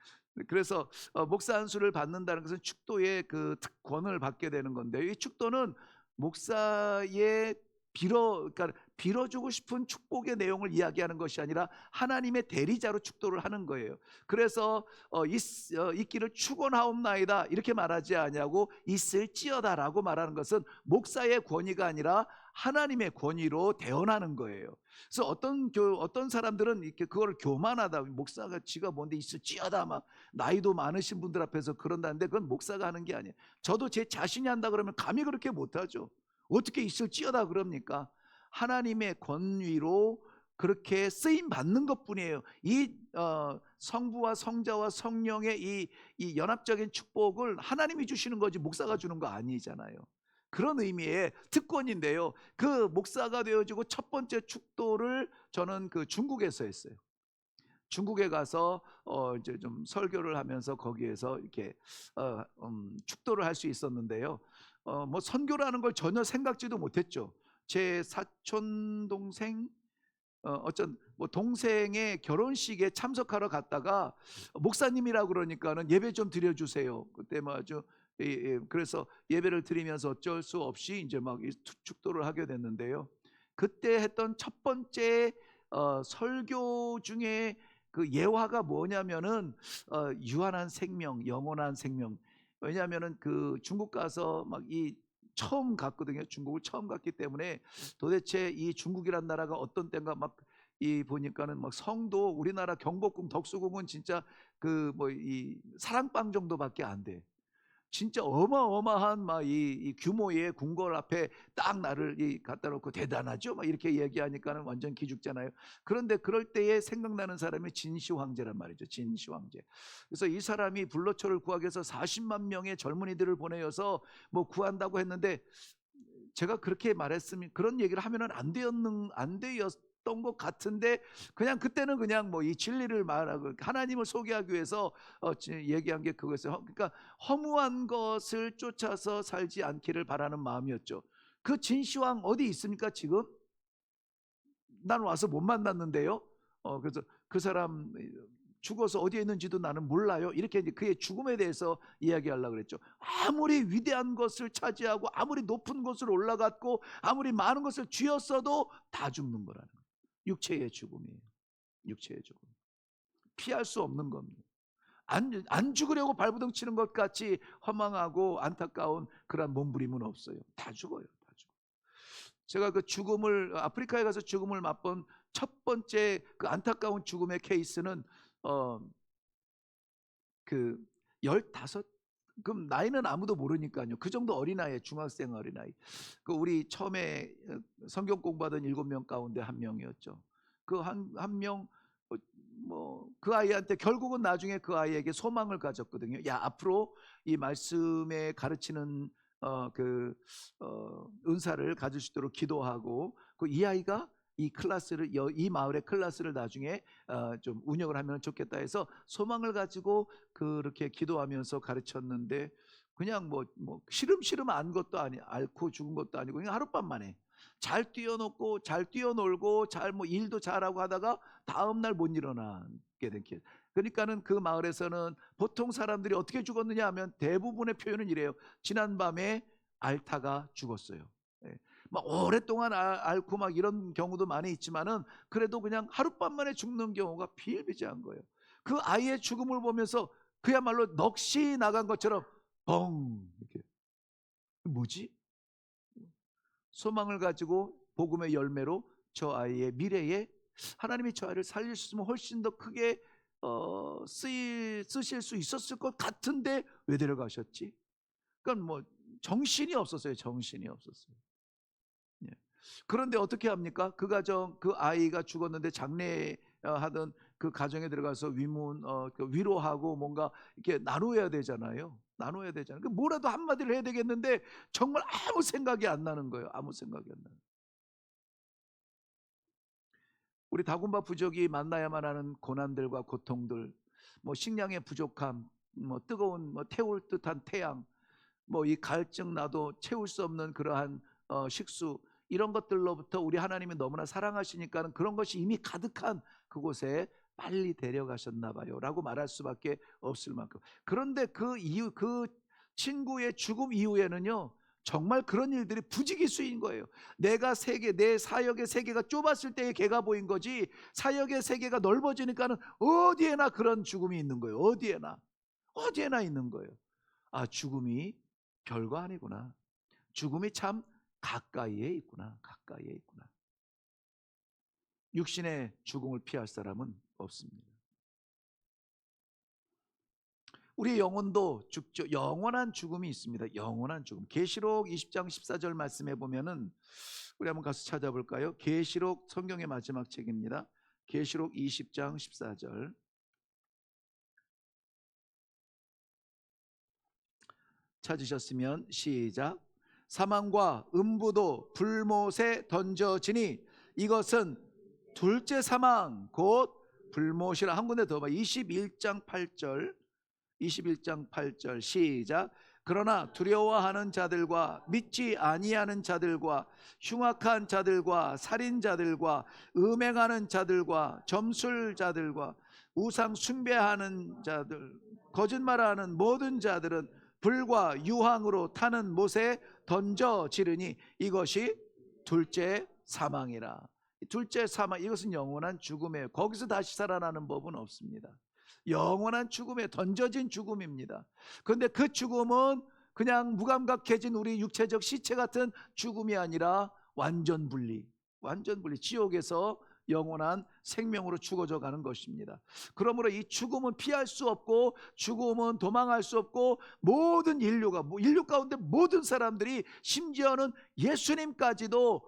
그래서 목사 안수를 받는다는 것은 축도의 그 특권을 받게 되는 건데, 이 축도는 목사의 그러니까 빌어주고 싶은 축복의 내용을 이야기하는 것이 아니라 하나님의 대리자로 축도를 하는 거예요. 그래서 있기를 축원하옵나이다 이렇게 말하지 아니하고 있을지어다라고 말하는 것은 목사의 권위가 아니라 하나님의 권위로 대언하는 거예요. 그래서 어떤 사람들은 이렇게 그걸 교만하다, 목사가 지가 뭔데 있을지어다 막 나이도 많으신 분들 앞에서 그런다는데, 그건 목사가 하는 게 아니에요. 저도 제 자신이 한다 그러면 감히 그렇게 못하죠. 어떻게 있을지어다 그럽니까? 하나님의 권위로 그렇게 쓰임 받는 것뿐이에요. 이 성부와 성자와 성령의 이 연합적인 축복을 하나님이 주시는 거지 목사가 주는 거 아니잖아요. 그런 의미의 특권인데요. 그 목사가 되어지고 첫 번째 축도를 저는 그 중국에서 했어요. 중국에 가서 이제 좀 설교를 하면서 거기에서 이렇게 축도를 할 수 있었는데요. 뭐 선교라는 걸 전혀 생각지도 못했죠. 제 사촌 동생, 어쩐 뭐 동생의 결혼식에 참석하러 갔다가 목사님이라 그러니까는 예배 좀 드려주세요. 그때 뭐 아주 그래서 예배를 드리면서 어쩔 수 없이 이제 막 축도를 하게 됐는데요. 그때 했던 첫 번째 설교 중에 그 예화가 뭐냐면은 유한한 생명, 영원한 생명. 왜냐하면은 그 중국 가서 막 처음 갔거든요. 중국을 처음 갔기 때문에 도대체 이 중국이란 나라가 어떤 때인가 막 보니까는 막 성도, 우리나라 경복궁, 덕수궁은 진짜 그 뭐 이 사랑방 정도밖에 안 돼. 진짜 어마어마한 막 이 규모의 궁궐 앞에 딱 나를 갖다 놓고 대단하죠, 막 이렇게 얘기하니까는 완전 기죽잖아요. 그런데 그럴 때에 생각나는 사람이 진시 황제란 말이죠. 진시 황제. 그래서 이 사람이 불로초를 구하기 위해서 40만 명의 젊은이들을 보내어서 뭐 구한다고 했는데, 제가 그렇게 말했으면, 그런 얘기를 하면은 안 되었던 것 같은데, 그냥 그때는 그냥 뭐 이 진리를 말하고 하나님을 소개하기 위해서 얘기한 게 그거였어요. 그러니까 허무한 것을 쫓아서 살지 않기를 바라는 마음이었죠. 그 진시황 어디 있습니까 지금? 난 와서 못 만났는데요. 그래서 그 사람 죽어서 어디에 있는지도 나는 몰라요. 이렇게 이제 그의 죽음에 대해서 이야기하려고 그랬죠. 아무리 위대한 것을 차지하고 아무리 높은 곳을 올라갔고 아무리 많은 것을 쥐었어도 다 죽는 거라는 거예요. 육체의 죽음이에요. 육체의 죽음. 피할 수 없는 겁니다. 안 죽으려고 발버둥 치는 것 같이 허망하고 안타까운 그런 몸부림은 없어요. 다 죽어요. 다 죽어. 제가 그 아프리카에 가서 죽음을 맛본 첫 번째 그 안타까운 죽음의 케이스는 그 15, 그럼 나이는 아무도 모르니까요. 그 정도 어린아이, 중학생 어린아이. 그 우리 처음에 성경 공부하던 7명 가운데 한 명이었죠. 그 한 명 뭐 그 아이한테 결국은 나중에 그 아이에게 소망을 가졌거든요. 야, 앞으로 이 말씀에 가르치는 은사를 가질 수 있도록 기도하고, 그 이 아이가 이 클래스를, 이 마을의 클래스를 나중에 좀 운영을 하면 좋겠다 해서 소망을 가지고 그렇게 기도하면서 가르쳤는데, 그냥 뭐 시름시름 안 것도 아니, 앓고 죽은 것도 아니고 그냥 하룻밤 만에 잘 뛰어놓고 잘 뛰어놀고 잘 뭐 일도 잘하고 하다가 다음 날 못 일어나게 된 케이스. 그러니까는 그 마을에서는 보통 사람들이 어떻게 죽었느냐 하면 대부분의 표현은 이래요. 지난밤에 앓다가 죽었어요. 예. 막 오랫동안 앓고 막 이런 경우도 많이 있지만은 그래도 그냥 하룻밤 만에 죽는 경우가 비일비재한 거예요. 그 아이의 죽음을 보면서 그야말로 넋이 나간 것처럼 벙 이렇게, 뭐지? 소망을 가지고 복음의 열매로 저 아이의 미래에 하나님이 저 아이를 살릴 수 있으면 훨씬 더 크게 쓰실 수 있었을 것 같은데 왜 데려가셨지? 그러니까 뭐 정신이 없었어요. 정신이 없었어요. 예. 그런데 어떻게 합니까? 그 가정, 그 아이가 죽었는데 장례하던 그 가정에 들어가서 위로하고 뭔가 이렇게 나눠야 되잖아요. 나눠야 되잖아요. 뭐라도 한마디를 해야 되겠는데 정말 아무 생각이 안 나는 거예요. 아무 생각이 안 나는. 우리 다군파 부족이 만나야만 하는 고난들과 고통들, 뭐 식량의 부족함, 뭐 뜨거운 태울 듯한 태양, 뭐 이 갈증 나도 채울 수 없는 그러한 식수, 이런 것들로부터 우리 하나님이 너무나 사랑하시니까는 그런 것이 이미 가득한 그곳에 빨리 데려가셨나 봐요라고 말할 수밖에 없을 만큼. 그런데 그 이후, 그 친구의 죽음 이후에는요, 정말 그런 일들이 부지기수인 거예요. 내 사역의 세계가 좁았을 때의 개가 보인 거지, 사역의 세계가 넓어지니까는 어디에나 그런 죽음이 있는 거예요. 어디에나 있는 거예요. 아, 죽음이 별거 아니구나. 죽음이 참 가까이에 있구나. 가까이에 있구나. 육신의 죽음을 피할 사람은 없습니다. 우리 영혼도 죽죠. 영원한 죽음이 있습니다. 영원한 죽음. 계시록 20장 14절 말씀해 보면은, 우리 한번 가서 찾아볼까요? 계시록 성경의 마지막 책입니다. 계시록 20장 14절. 찾으셨으면 시작. 사망과 음부도 불못에 던져지니 이것은 둘째 사망 곧 불못이라. 한 군데 더 봐. 21장 8절. 21장 8절 시작. 그러나 두려워하는 자들과 믿지 아니하는 자들과 흉악한 자들과 살인자들과 음행하는 자들과 점술자들과 우상 숭배하는 자들, 거짓말하는 모든 자들은 불과 유황으로 타는 못에 던져지르니 이것이 둘째 사망이라. 둘째 사망, 이것은 영원한 죽음이에요. 거기서 다시 살아나는 법은 없습니다. 영원한 죽음에 던져진 죽음입니다. 그런데 그 죽음은 그냥 무감각해진 우리 육체적 시체 같은 죽음이 아니라 완전 분리, 지옥에서 영원한 생명으로 죽어져 가는 것입니다. 그러므로 이 죽음은 피할 수 없고, 죽음은 도망할 수 없고, 모든 인류 가운데 모든 사람들이, 심지어는 예수님까지도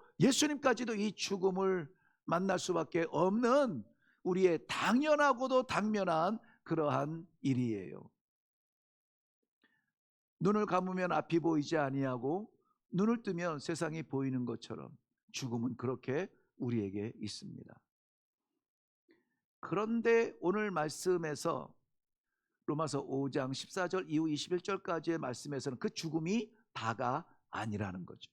이 죽음을 만날 수밖에 없는 우리의 당연하고도 당면한 그러한 일이에요. 눈을 감으면 앞이 보이지 아니하고 눈을 뜨면 세상이 보이는 것처럼 죽음은 그렇게 우리에게 있습니다. 그런데 오늘 말씀에서 로마서 5장 14절 이후 21절까지의 말씀에서는 그 죽음이 다가 아니라는 거죠.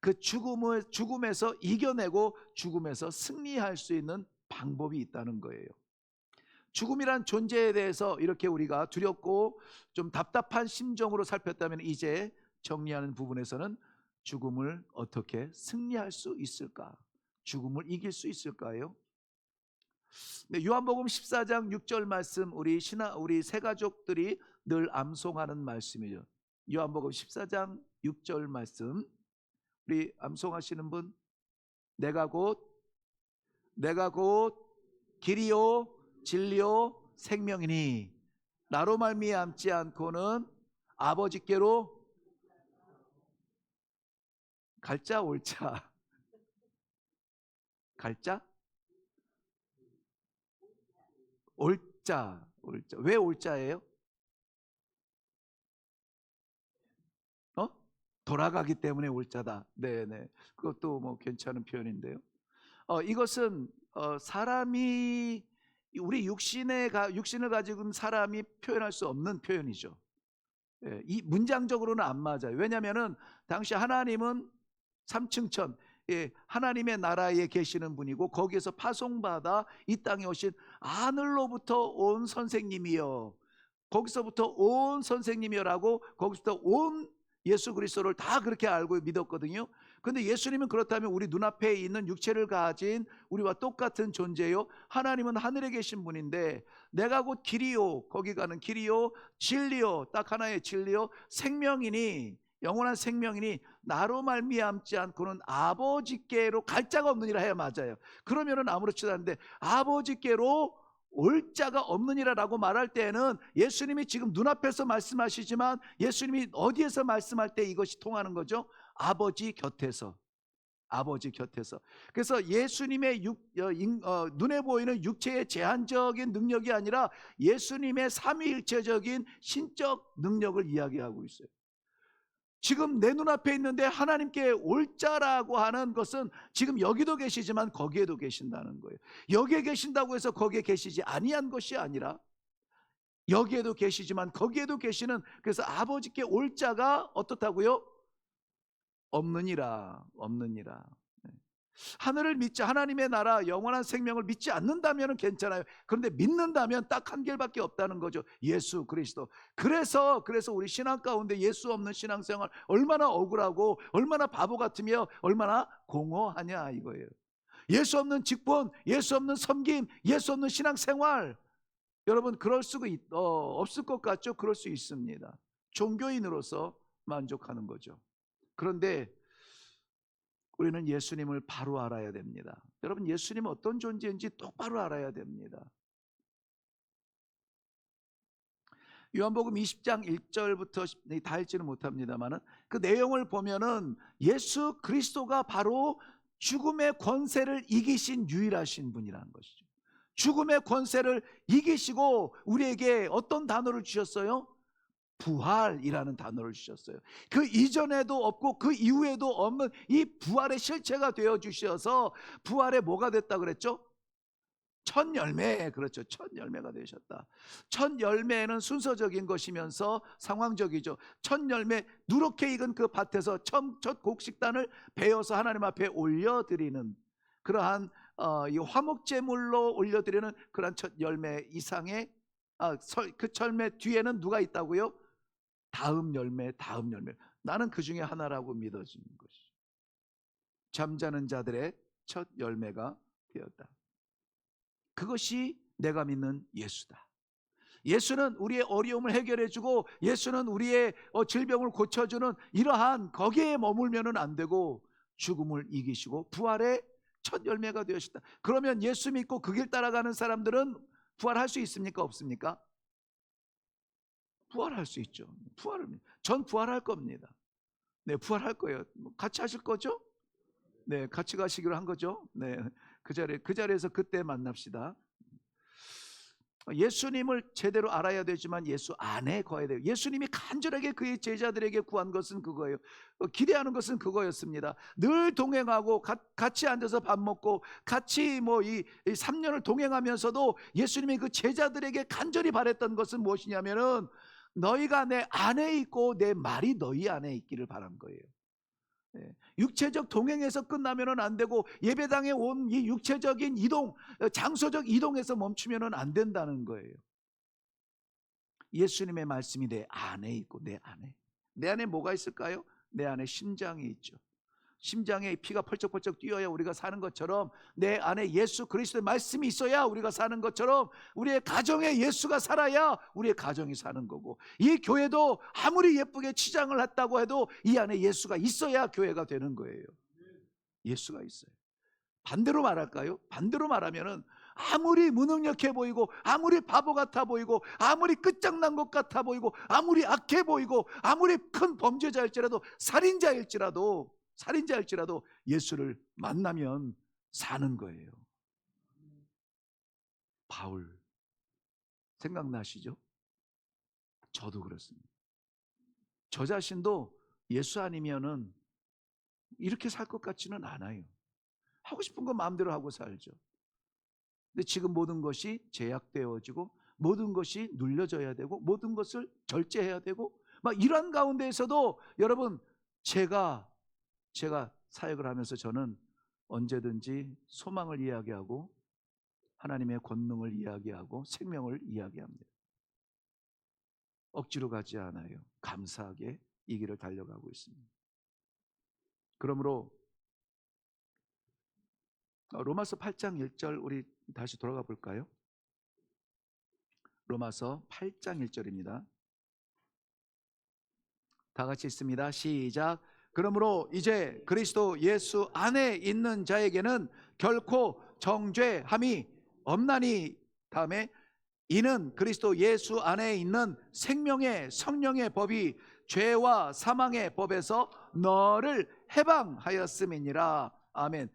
그 죽음에서 이겨내고 죽음에서 승리할 수 있는 방법이 있다는 거예요. 죽음이란 존재에 대해서 이렇게 우리가 두렵고 좀 답답한 심정으로 살폈다면, 이제 정리하는 부분에서는 죽음을 어떻게 승리할 수 있을까? 죽음을 이길 수 있을까요? 네, 요한복음 14장 6절 말씀, 우리 새 가족들이 늘 암송하는 말씀이죠. 요한복음 14장 6절 말씀, 우리 암송하시는 분, 내가 곧 길이요 진리요 생명이니 나로 말미암지 않고는 아버지께로, 갈자 옳자, 갈자 올자, 올자. 왜 올자예요? 어? 돌아가기 때문에 올자다. 네네. 그것도 뭐 괜찮은 표현인데요. 이것은 사람이 우리 육신을 가지고 있는 사람이 표현할 수 없는 표현이죠. 예, 이 문장적으로는 안 맞아요. 왜냐하면은 당시 하나님은 삼층천, 예, 하나님의 나라에 계시는 분이고 거기에서 파송받아 이 땅에 오신 하늘로부터 온 선생님이요, 거기서부터 온 선생님이라고 거기서부터 온 예수 그리스도를 다 그렇게 알고 믿었거든요. 근데 예수님은 그렇다면 우리 눈앞에 있는 육체를 가진 우리와 똑같은 존재요, 하나님은 하늘에 계신 분인데 내가 곧 길이요, 거기 가는 길이요, 진리요, 딱 하나의 진리요, 생명이니 영원한 생명이니 나로 말미암지 않고는 아버지께로 갈 자가 없느니라 해야 맞아요. 그러면은 아무렇지도 않은데 아버지께로 올 자가 없느니라라고 말할 때에는 예수님이 지금 눈앞에서 말씀하시지만 예수님이 어디에서 말씀할 때 이것이 통하는 거죠? 아버지 곁에서. 아버지 곁에서. 그래서 예수님의 눈에 보이는 육체의 제한적인 능력이 아니라 예수님의 삼위일체적인 신적 능력을 이야기하고 있어요. 지금 내 눈앞에 있는데 하나님께 올자라고 하는 것은 지금 여기도 계시지만 거기에도 계신다는 거예요. 여기에 계신다고 해서 거기에 계시지 아니한 것이 아니라 여기에도 계시지만 거기에도 계시는, 그래서 아버지께 올자가 어떻다고요? 없느니라. 없느니라. 하늘을 믿지, 하나님의 나라 영원한 생명을 믿지 않는다면 괜찮아요. 그런데 믿는다면 딱 한 길밖에 없다는 거죠. 예수 그리스도. 그래서 우리 신앙 가운데 예수 없는 신앙생활 얼마나 억울하고 얼마나 바보 같으며 얼마나 공허하냐 이거예요. 예수 없는 직분, 예수 없는 섬김, 예수 없는 신앙생활, 여러분 그럴 수가 없을 것 같죠? 그럴 수 있습니다. 종교인으로서 만족하는 거죠. 그런데 우리는 예수님을 바로 알아야 됩니다. 여러분 예수님은 어떤 존재인지 똑바로 알아야 됩니다. 요한복음 20장 1절부터 다 읽지는 못합니다만 그 내용을 보면은 예수 그리스도가 바로 죽음의 권세를 이기신 유일하신 분이라는 것이죠. 죽음의 권세를 이기시고 우리에게 어떤 단어를 주셨어요? 부활이라는 단어를 주셨어요. 그 이전에도 없고 그 이후에도 없는 이 부활의 실체가 되어 주셔서 부활의 뭐가 됐다 그랬죠? 첫 열매. 그렇죠. 첫 열매가 되셨다. 첫 열매는 순서적인 것이면서 상황적이죠. 첫 열매, 누렇게 익은 그 밭에서 첫 곡식단을 베어서 하나님 앞에 올려드리는 그러한 이 화목제물로 올려드리는 그러한 첫 열매 이상의 그 열매 뒤에는 누가 있다고요? 다음 열매, 다음 열매. 나는 그 중에 하나라고 믿어지는 것이죠. 잠자는 자들의 첫 열매가 되었다. 그것이 내가 믿는 예수다. 예수는 우리의 어려움을 해결해주고 예수는 우리의 질병을 고쳐주는 이러한 거기에 머물면은 안 되고 죽음을 이기시고 부활의 첫 열매가 되었다. 그러면 예수 믿고 그 길 따라가는 사람들은 부활할 수 있습니까? 없습니까? 부활할 수 있죠. 전 부활할 겁니다. 네, 부활할 거예요. 같이 하실 거죠? 네, 같이 가시기로 한 거죠. 네, 그 자리에서 그때 만납시다. 예수님을 제대로 알아야 되지만 예수 안에 거해야 돼요. 예수님이 간절하게 그의 제자들에게 구한 것은 그거예요. 기대하는 것은 그거였습니다. 늘 동행하고 같이 앉아서 밥 먹고 같이 이 3년을 동행하면서도 예수님이 그 제자들에게 간절히 바랬던 것은 무엇이냐면은 너희가 내 안에 있고 내 말이 너희 안에 있기를 바란 거예요. 육체적 동행에서 끝나면은 안 되고 예배당에 온 이 육체적인 이동, 장소적 이동에서 멈추면은 안 된다는 거예요. 예수님의 말씀이 내 안에 있고 내 안에 뭐가 있을까요? 내 안에 심장이 있죠. 심장에 피가 펄쩍펄쩍 뛰어야 우리가 사는 것처럼 내 안에 예수 그리스도의 말씀이 있어야 우리가 사는 것처럼 우리의 가정에 예수가 살아야 우리의 가정이 사는 거고, 이 교회도 아무리 예쁘게 치장을 했다고 해도 이 안에 예수가 있어야 교회가 되는 거예요. 예수가 있어요. 반대로 말할까요? 반대로 말하면은 아무리 무능력해 보이고 아무리 바보 같아 보이고 아무리 끝장난 것 같아 보이고 아무리 악해 보이고 아무리 큰 범죄자일지라도 살인자일지라도 예수를 만나면 사는 거예요. 바울 생각나시죠? 저도 그렇습니다. 저 자신도 예수 아니면은 이렇게 살 것 같지는 않아요. 하고 싶은 거 마음대로 하고 살죠. 근데 지금 모든 것이 제약되어지고 모든 것이 눌려져야 되고 모든 것을 절제해야 되고 막 이런 가운데에서도 여러분 제가 사역을 하면서 저는 언제든지 소망을 이야기하고 하나님의 권능을 이야기하고 생명을 이야기합니다. 억지로 가지 않아요. 감사하게 이 길을 달려가고 있습니다. 그러므로 로마서 8장 1절 우리 다시 돌아가 볼까요? 로마서 8장 1절입니다. 다 같이 있습니다. 시작. 그러므로 이제 그리스도 예수 안에 있는 자에게는 결코 정죄함이 없나니, 다음에 이는 그리스도 예수 안에 있는 생명의 성령의 법이 죄와 사망의 법에서 너를 해방하였음이니라. 아멘.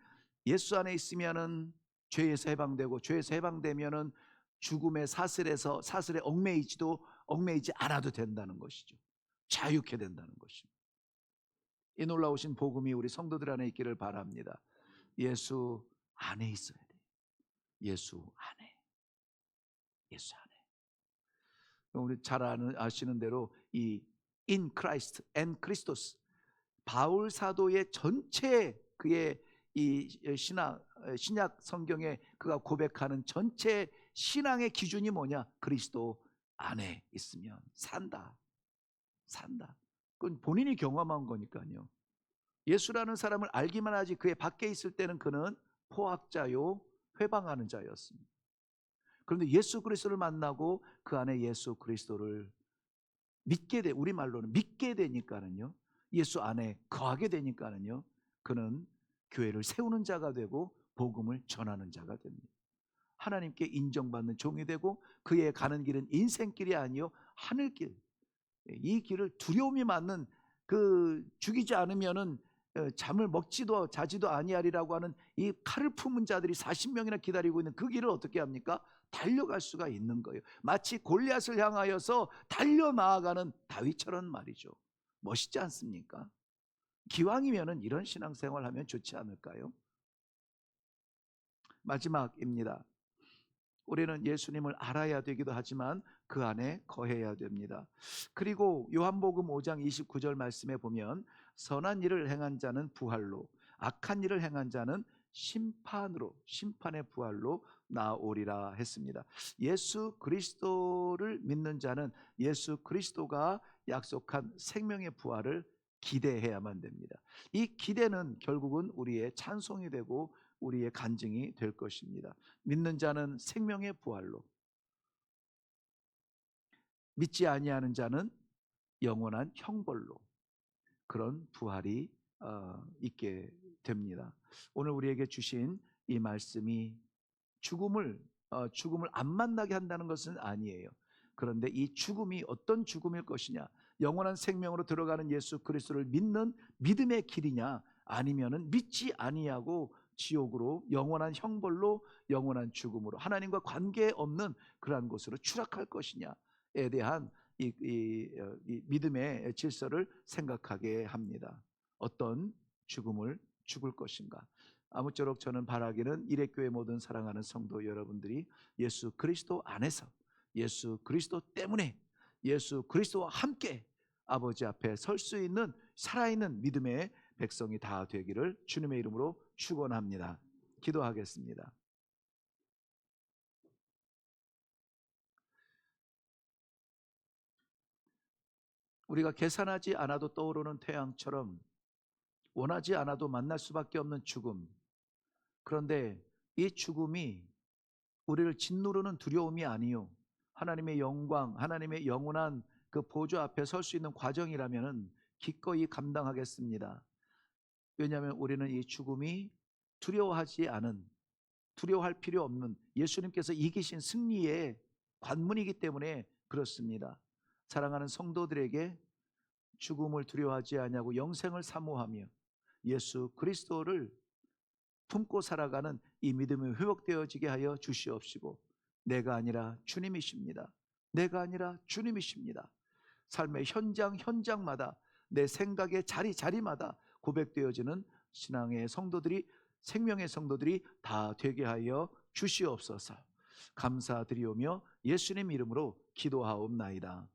예수 안에 있으면은 죄에서 해방되고 죄에서 해방되면은 죽음의 사슬에 얽매이지 않아도 된다는 것이죠. 자유케 된다는 것입니다. 이 놀라우신 복음이 우리 성도들 안에 있기를 바랍니다. 예수 안에 있어야 돼요. 예수 안에. 예수 안에. 우리 잘 아시는 대로 이 in Christ and Christos, 바울 사도의 전체 그의 이 신약 성경에 그가 고백하는 전체 신앙의 기준이 뭐냐? 그리스도 안에 있으면 산다. 그건 본인이 경험한 거니까요. 예수라는 사람을 알기만 하지 그의 밖에 있을 때는 그는 포학자요 회방하는 자였습니다. 그런데 예수 그리스도를 만나고 그 안에 예수 그리스도를 우리말로는 믿게 되니까는요, 예수 안에 거하게 되니까는요, 그는 교회를 세우는 자가 되고 복음을 전하는 자가 됩니다. 하나님께 인정받는 종이 되고 그의 가는 길은 인생길이 아니요 하늘길. 이 길을 두려움이 맞는 죽이지 않으면은 잠을 먹지도 자지도 아니하리라고 하는 이 칼을 품은 자들이 40명이나 기다리고 있는 그 길을 어떻게 합니까? 달려갈 수가 있는 거예요. 마치 골리앗을 향하여서 달려나아가는 다윗처럼 말이죠. 멋있지 않습니까? 기왕이면은 이런 신앙생활 하면 좋지 않을까요? 마지막입니다. 우리는 예수님을 알아야 되기도 하지만 그 안에 거해야 됩니다. 그리고 요한복음 5장 29절 말씀에 보면 선한 일을 행한 자는 부활로, 악한 일을 행한 자는 심판의 부활로 나오리라 했습니다. 예수 그리스도를 믿는 자는 예수 그리스도가 약속한 생명의 부활을 기대해야만 됩니다. 이 기대는 결국은 우리의 찬송이 되고 우리의 간증이 될 것입니다. 믿는 자는 생명의 부활로, 믿지 아니하는 자는 영원한 형벌로, 그런 부활이 있게 됩니다. 오늘 우리에게 주신 이 말씀이 죽음을 안 만나게 한다는 것은 아니에요. 그런데 이 죽음이 어떤 죽음일 것이냐, 영원한 생명으로 들어가는 예수 그리스도를 믿는 믿음의 길이냐, 아니면은 믿지 아니하고 지옥으로, 영원한 형벌로, 영원한 죽음으로, 하나님과 관계없는 그러한 곳으로 추락할 것이냐에 대한 이 믿음의 질서를 생각하게 합니다. 어떤 죽음을 죽을 것인가. 아무쪼록 저는 바라기는 일회교회 모든 사랑하는 성도 여러분들이 예수 그리스도 안에서, 예수 그리스도 때문에, 예수 그리스도와 함께 아버지 앞에 설 수 있는 살아있는 믿음의 백성이 다 되기를 주님의 이름으로 축원합니다. 기도하겠습니다. 우리가 계산하지 않아도 떠오르는 태양처럼 원하지 않아도 만날 수밖에 없는 죽음. 그런데 이 죽음이 우리를 짓누르는 두려움이 아니요, 하나님의 영광, 하나님의 영원한 그 보좌 앞에 설 수 있는 과정이라면 기꺼이 감당하겠습니다. 왜냐하면 우리는 이 죽음이 두려워할 필요 없는 예수님께서 이기신 승리의 관문이기 때문에 그렇습니다. 사랑하는 성도들에게 죽음을 두려워하지 아니하고 영생을 사모하며 예수 그리스도를 품고 살아가는 이 믿음이 회복되어지게 하여 주시옵시고, 내가 아니라 주님이십니다. 내가 아니라 주님이십니다. 삶의 현장마다 내 생각의 자리마다 고백되어지는 신앙의 성도들이, 생명의 성도들이 다 되게 하여 주시옵소서. 감사드리오며 예수님 이름으로 기도하옵나이다.